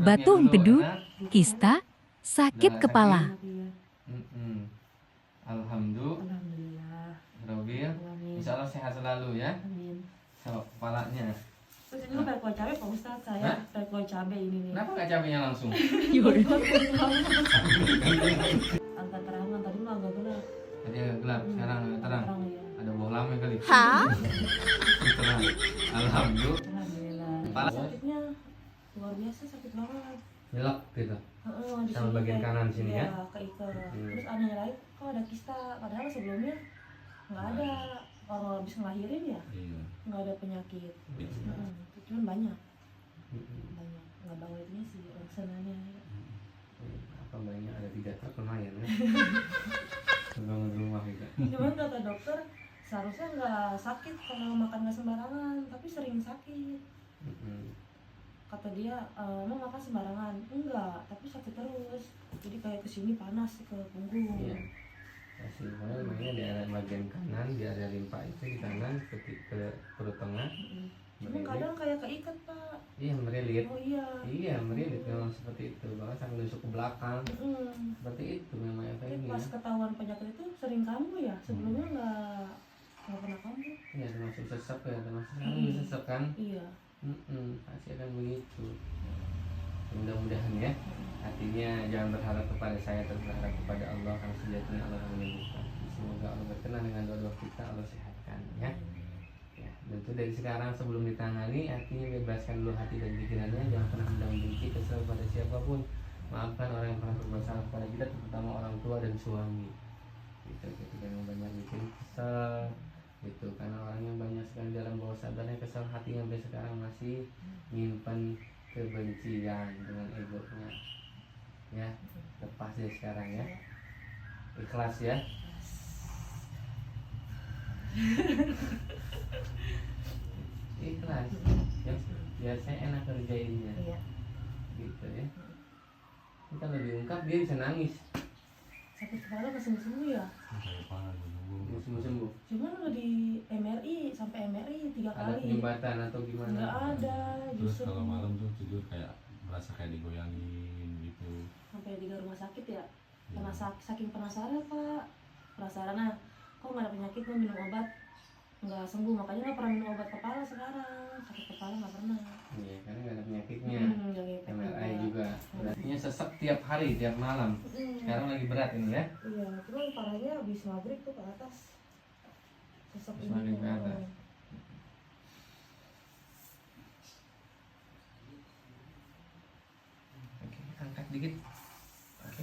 Batuk empedu, kista, sakit kepala. Alhamdulillah. Robil, insya Allah sehat selalu ya. Amin. So, kepalanya. Terus ini pakai kuah cabai Pak Ustadz, saya pakai kuah cabai ini nih. Kenapa nggak cabenya langsung? Angkat terangan tadi mah agak gelap. Tadi agak gelap, sekarang agak terang. Terang ya. Ada bohlamnya kali. Hah? Terang. Alhamdulillah. Alhamdulillah. Kepala. Sakitnya luar biasa, sakit banget. Nyelak gitu. Di Sama sini bagian kanan sini ya? Keikat. Terus anehnya lagi, kok ada kista. Padahal sebelumnya nggak ada. Kalau habis ngelahirin ya, nggak ada penyakit. Cuman banyak. Nggak bangun ini sih rencananya. Apa banyak ada 3 truk lumayan ya. Bangun rumah juga. Cuman kata dokter seharusnya nggak sakit kalau makan nggak sembarangan, tapi sering sakit. Kata dia mau makan sembarangan, enggak, tapi sakit terus. Jadi kayak kesini panas ke punggung. Iya. Kasih namanya di area bagian kanan, di area limpa itu di kanan ke perut tengah. Cuma kadang kayak keikat Pak. Iya merilit. Oh iya. Iya merilit memang seperti itu. Bahkan sambil nusuk ke belakang. Seperti itu memang efeknya. Pas ketahuan penyakit itu sering kamu ya, sebelumnya nggak pernah kamu. Iya termasuk sesek ya, termasuk sekarang sesek kan. Iya. Pasti akan begitu. Mudah-mudahan ya. Artinya jangan berharap kepada saya, tapi berharap kepada Allah, karena sejatinya Allah yang menyembuhkan. Semoga Allah berkenan dengan doa-doa kita, Allah sehatkan ya. Ya, tentu dari sekarang sebelum ditangani, artinya bebaskan dulu hati dan pikirannya, jangan pernah mendam benci, kesal pada siapapun. Maafkan orang yang pernah berbuat salah kepada kita, terutama orang tua dan suami. Gitu, ketika yang banyak bikin kesal, gitu, karena orangnya banyak sekali dalam bawah sadarnya kesal hatinya sampai sekarang masih nyimpan kebencian dengan egonya. Ya, lepas ya sekarang ya, ikhlas ya. Ikhlas ya, biar saya enak kerjainnya. Iya. Gitu ya. Ini kalau diungkap dia bisa nangis. Sakit kepala nggak sembuh-sembuh ya? Sembuh-sembuh. Cuman udah di MRI, sampai MRI 3 Ada kali. penyumbatan atau gimana? Nggak ada. Terus Justru kalau malam tuh tidur kayak merasa kayak digoyangin gitu. sampai di rumah sakit ya. Karena saking penasaran Pak. Penasaran nah, kok nggak ada penyakit mau minum obat nggak sembuh, makanya nggak pernah minum obat kepala sekarang. Sakit kepala nggak pernah. Iya, karena nggak ada penyakitnya. Nggak MRI juga. Artinya sesek tiap hari, tiap malam. Sekarang lagi berat ini ya. Iya, cuman parahnya habis maghrib tuh ke atas. Sesek Habis maghrib ke atas. Oke, angkat dikit. Oke.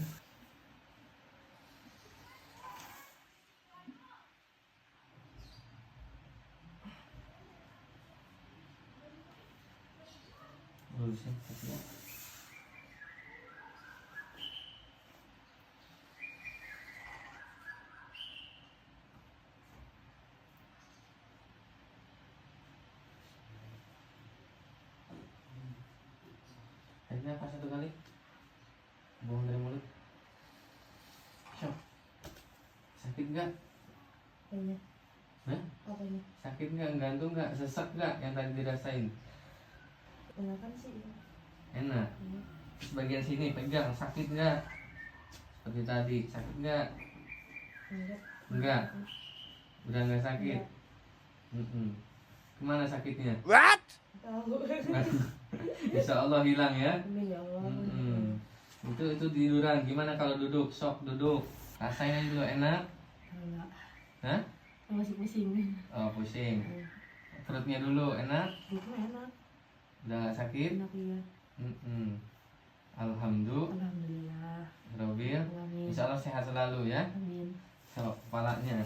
Lurusin kakinya. Tarik nafas 1 kali. Buang dari mulut. Syok. Sakit nggak? Apanya? Hah? Apanya? Sakit nggak? Gantung nggak? Sesak nggak yang tadi dirasain? Enakan sih. Enak. Sebagian sini pegang, sakit nggak? Seperti tadi, sakit nggak? Enggak. Enggak. Udah nggak sakit? Kemana sakitnya? Tahu. Insya Allah hilang ya. Amin ya Allah. Itu tiduran. Gimana kalau duduk? Sok duduk. Rasain dulu enak. Enggak. Hah? Masih pusing. Oh pusing. Perutnya dulu enak. Itu enak. Udah nggak sakit? Enak iya. Alhamdulillah. Alhamdulillah. Robil. Amin. Insya Allah sehat selalu ya. Amin. So, kepalanya.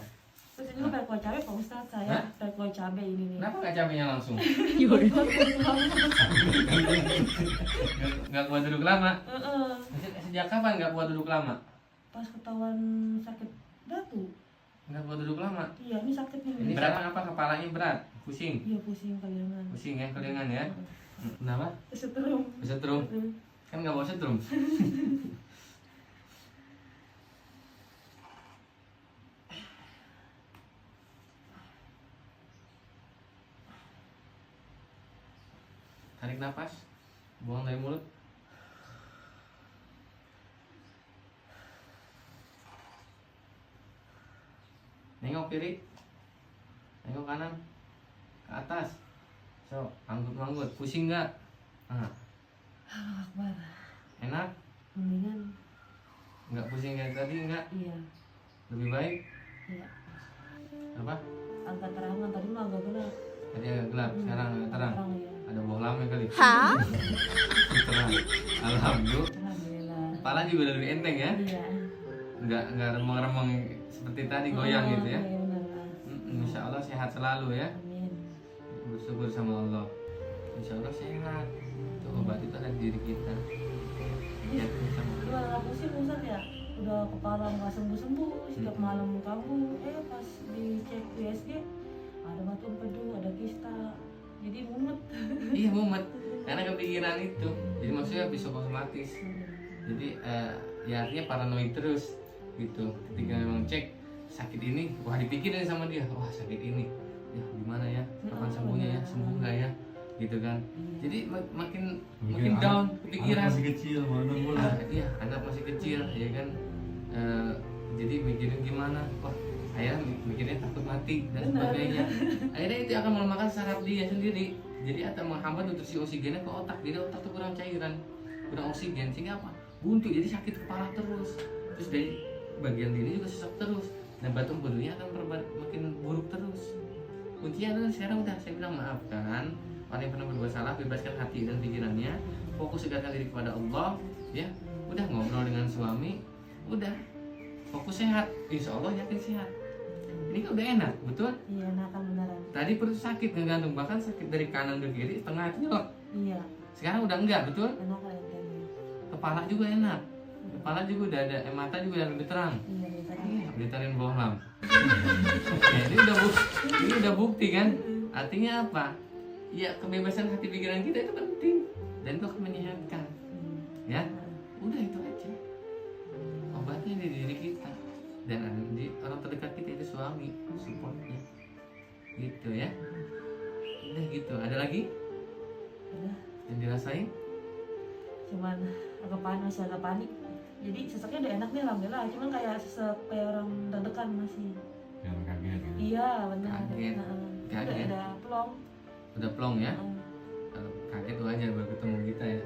Terus ini pakai kuah cabai Pak Ustadz, saya pakai kuah cabai ini nih. Kenapa nggak cabenya langsung? Nggak kuat duduk lama. Sejak kapan nggak kuat duduk lama? Pas ketahuan sakit batu. Nggak kuat duduk lama. Iya, ini sakit nih. Ini berat apa? Kepalanya berat? Pusing? Iya, pusing kaliangan. Pusing ya, kelingan ya. Kenapa? Setrum. Setrum? Kan nggak bawa setrum. Tarik nafas, buang dari mulut. kiri, tengok kanan, ke atas. So, anggut-anggut, pusing nggak? Nah, Akbar. enak? Mendingan Nggak pusing kayak tadi nggak? iya. Lebih baik? Iya. Apa? Agak terangan tadi mah agak gelap. Tadi agak gelap, sekarang agak terang. Terang ya. Ada bohlamnya kali. Hah? Terang. Alhamdulillah. Alhamdulillah. Kepala juga udah lebih enteng ya? Iya. Nggak remang-remang seperti tadi goyang gitu ya? Iya benar lah. Insya Allah sehat selalu ya. Amin. Bersyukur sama Allah. Insya Allah sehat. Itu obat itu ada di diri kita. Ya, sama. Udah nggak pusing Ustaz ya? Udah kepala nggak sembuh-sembuh, setiap malam kamu pas dicek USG ada batu empedu, ada kista, jadi mumet. Iya mumet karena kepikiran itu. Jadi maksudnya besok otomatis. Jadi ya artinya paranoid terus gitu. Ketika memang cek sakit ini, wah dipikirin sama dia, wah sakit ini, ya gimana ya, kapan sembuhnya ya, sembuh nggak ya, gitu kan. Jadi makin down kepikiran. Anak masih kecil, mana bola. Iya anak masih kecil ya kan. Jadi mikirin gimana, wah ayah mikirnya takut mati dan sebagainya. Akhirnya itu akan melemahkan saraf dia sendiri. Jadi atau menghambat nutrisi oksigennya ke otak. Jadi otak tuh kurang cairan, kurang oksigen, sehingga apa? Buntu, jadi sakit kepala terus. Terus dari bagian diri juga sesak terus. Dan batu empedunya akan makin buruk terus. Kuncinya adalah sekarang udah saya bilang maafkan orang yang pernah berbuat salah, bebaskan hati dan pikirannya, fokus dekatkan diri kepada Allah, ya. Udah ngobrol dengan suami, udah fokus sehat, insya Allah yakin sehat. Ini kan udah enak, betul? Iya, enakan beneran. Tadi perut sakit ngegantung, bahkan sakit dari kanan ke kiri, tengah itu nyelok. Iya, Sekarang udah enggak, betul? enakan ini. Kepala juga enak, kepala juga udah ada, mata juga udah lebih terang. Iya, beneran. Iya, ditarin bohlam. Ya, ini udah bukti kan? Artinya apa? Ya kebebasan hati pikiran kita itu penting dan itu akan menyehatkan. Ya, udah itu aja. Obatnya di diri kita dan ada di orang terdekat kita itu suami, supportnya. Gitu ya. Udah gitu. Ada lagi Udah, yang dirasain? cuman agak panas, agak panik. Jadi sesaknya udah enak nih alhamdulillah, cuman kayak sesak kayak orang deg-degan masih. Yang kaget gitu. Iya, benar. Kaget. Udah Kaget. ada plong. Udah plong ya? Heeh. Kalau kaget wajar baru ketemu kita ya.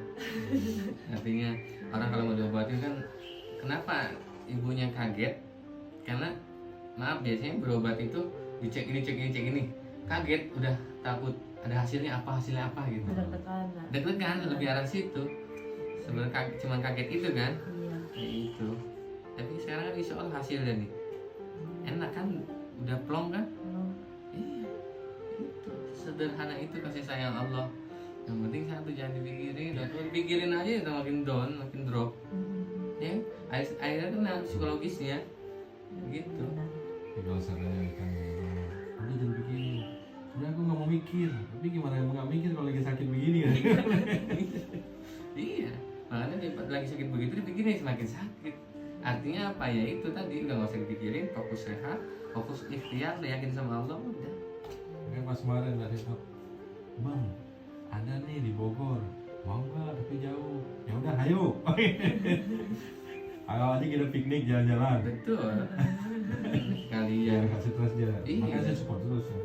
Artinya orang kalau mau diobatin kan, kenapa ibunya kaget? Karena maaf biasanya berobat itu dicek ini cek ini cek ini, kaget udah takut ada hasilnya apa gitu. Deg-degan. Nah. Deg-degan lebih arah situ. Sebenarnya cuman kaget itu kan, Iya. ya itu. Tapi sekarang kan insya Allah hasilnya nih enak kan, udah plong kan? Plong. Iya, itu sederhana itu kasih sayang Allah. Yang penting satu jangan dipikirin, dan kalau dipikirin aja udah makin down, makin drop. Ya, akhirnya kena psikologisnya, gitu. Tapi kalau seandainya kan, udah jangan pikirin. Udah aku nggak mau mikir. Tapi gimana yang nggak mikir kalau lagi sakit begini kan? Iya, makanya dia lagi sakit begitu dipikirin semakin sakit. Artinya apa ya itu tadi udah nggak usah dipikirin, fokus sehat, fokus ikhtiar, udah yakin sama Allah udah. Kayak pas kemarin dari Pak, Bang, ada nih di Bogor, mau nggak? Tapi jauh. Ya udah, ayo. Ayo aja kita piknik jalan-jalan. Betul. Biar Kalian kasih stres dia. Iya. Makanya saya support terus ya.